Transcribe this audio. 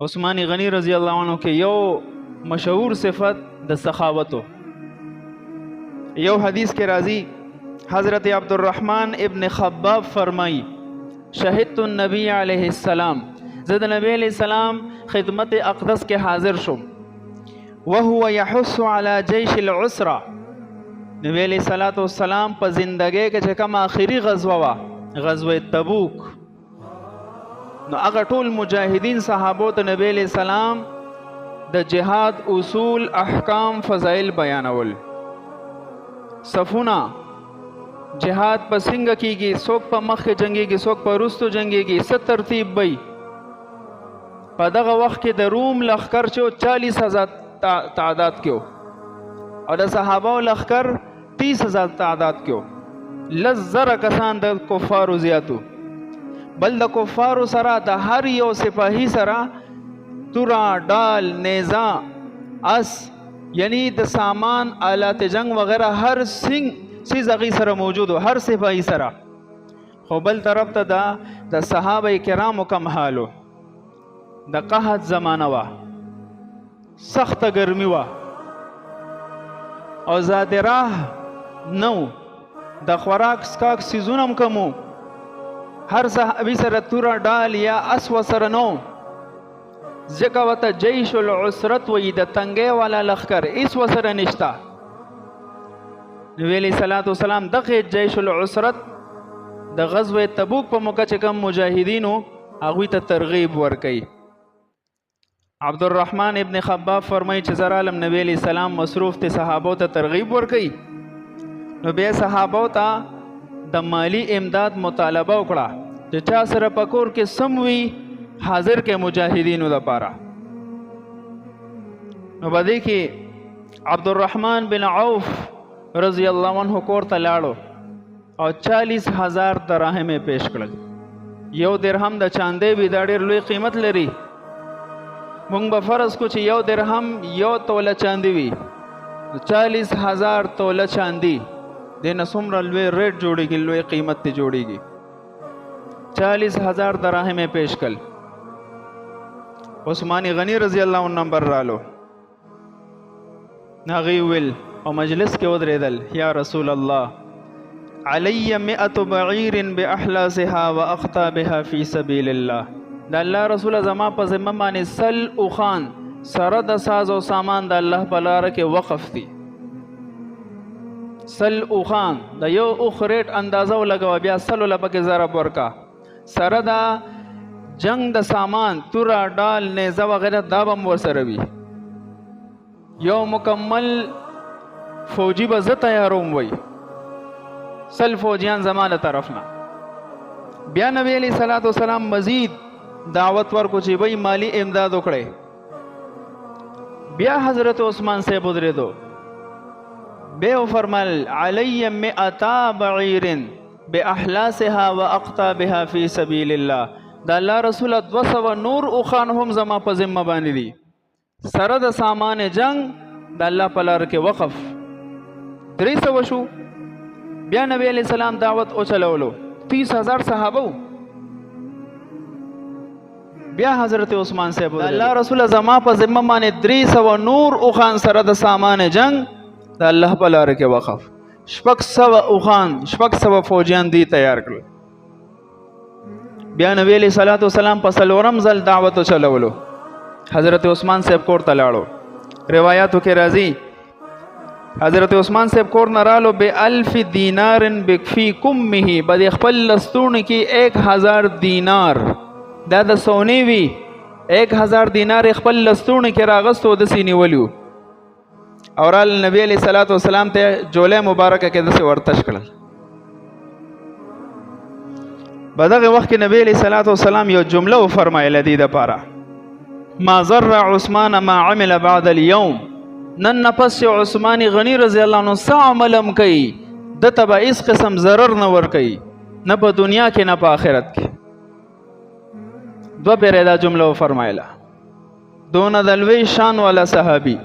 عثمان غنی رضی الله عنه کې یو مشهور صفت د سخاوتو. یو حدیث کې راځي حضرت عبدالرحمن ابن خباب فرمائی شهدت النبی علیہ السلام، زه د نبی علیہ السلام خدمت اقدس کې حاضر شم، وهو يحث على جيش العسرة. نبی علیہ السلام په زندګۍ کې چې کوم آخري غزوه وا غزوه تبوک، نو هغه ټول مجاهدین صحابو ته نبی علیہ السلام د جهاد اصول احکام فضائل بیانول. صفونه جهاد په څنګه کیږي، څوک په مخ کې جنگيږي څوک په وروستو جنگيږي، څه ترتیب وي. په دغه وخت کې د روم لښکر چې 40,000 تعداد کې او د صحابه لښکر 30,000 تعداد کې، 10,000 کسان د کفارو زیاتو. بل د کفارو سره د هر یو سپاهی سره تورا ډال نیزه اس یعنی د سامان آلات جنگ وغیرہ هر چیز هغې سره موجود و، هر سپاهی سره. خو بل طرف ته د صحابه کرامو کم حالو، د قحط زمانه وه، سخته ګرمي وه او زادراه نو، د خوراک سکاک سیزونه هم کم و، هر صحابي سره توره ډال یا اس ورسره نو، ځکه ورته جیش العسرت وایي، د تنګۍ والا لښکر هېڅ ورسره نشته. نبی علیه السلام دغه جیش العسرت د غزوه تبوک په موقع چې کوم مجاهدینو هغوی ته ترغیب ورکوي. عبدالرحمن ابن خباب فرمایي چې زه رالم نبی علیه السلام مصروف ته صحابو ته ترغیب ورکوي، نو بیا صحابو ته د مالی امداد مطالبه وکړه چې چا سره په کور کې سم وي حاضر کې مجاهدینو دپاره. نو په دې کې عبدالرحمن بن عوف رضی الله عنه کور ته لاړو او 40,000 دراهم یې پیش کړل. یو درهم د چاندۍ وي، دا ډېر لوی قیمت لري. مونږ به فرض کو چې یو درهم یو توله چاندي وي، 40,000 توله چاندي دې نه څومره لوی ریټ جوړېږي، لوی قیمت ته جوړېږي. 40,000 دراهم یې پیش کړل. عثمان غنی رضی الله عنه نمبر رالو، هغې ویل او مجلس کې ودرېدل، یا رسول الله علی 100 بعیر باحلاسها واقطابها فی سبیل الله. د الله رسول زما په ذمه باندې 100 اوښان سره د ساز او سامان د الله په لاره کې وقف دي. 100 اوښان د یو اوښ ریټ اندازه ولګوه، بیا 100 له پکې ضرب ورکا، سره د جنگ د سامان توره ډال نیزه وغیرہ دا به م ورسره وي. یو مکمل فوجي به زه تیاروم وی، 100 فوجیان زما له طرف نه. بیا نبی علیه السلام مزید دعوت ورکو چې بھئی مالی امداد وکړئ. بیا حضرت عثمان صاحب ودرېدو، بیا فرمایل علی 100 بعیر باحلاسها واقطابها فی سبیل الله. د الله رسول 200 نور اوښان هم زما په ذمه باندې دي، سره د سامان جنگ د الله په لار کې وقف. 300 شو. بیا نبی علیہ السلام دعوت اوچلولو، 30,000 صحابه. بیا حضرت عثمان صاحب الله رسول زما په ذمه باندې 300 نور اوښان سره د سامان جنگ د الله په لار کې وقف. 600 اوښان 600 فوجیان دی تیار کړل. بیا نبی علیہ السلام په څلورم ځل دعوت وچلولو، حضرت عثمان صاحب کور ته لاړو. روایاتو کې راځي حضرت عثمان صاحب کور نه رالو، ب1000 دینار بکفی کمه، به د خپل لستوڼي کې 1000 دینار، دا د سونې وي، 1000 دینار خپل لستوڼي کې راغستو داسې نیولي وو. او رال نبی علیه السلام ته جوله مبارکه کې داسې ورتش کړل. په دغه وخت کې نبی علیه السلام یو جمله وفرمایله دې دپاره، ما ضر عثمان ما عمل بعد اليوم. نن نفس عثمان غنی رضی الله عنه څه عملم کوي، دته به هېڅ قسم ضرر نه ورکوي، نه په دنیا کې نه په آخرت کې. 2 پیره دا جمله وفرمایله. دونه د لوی شان والا صحابي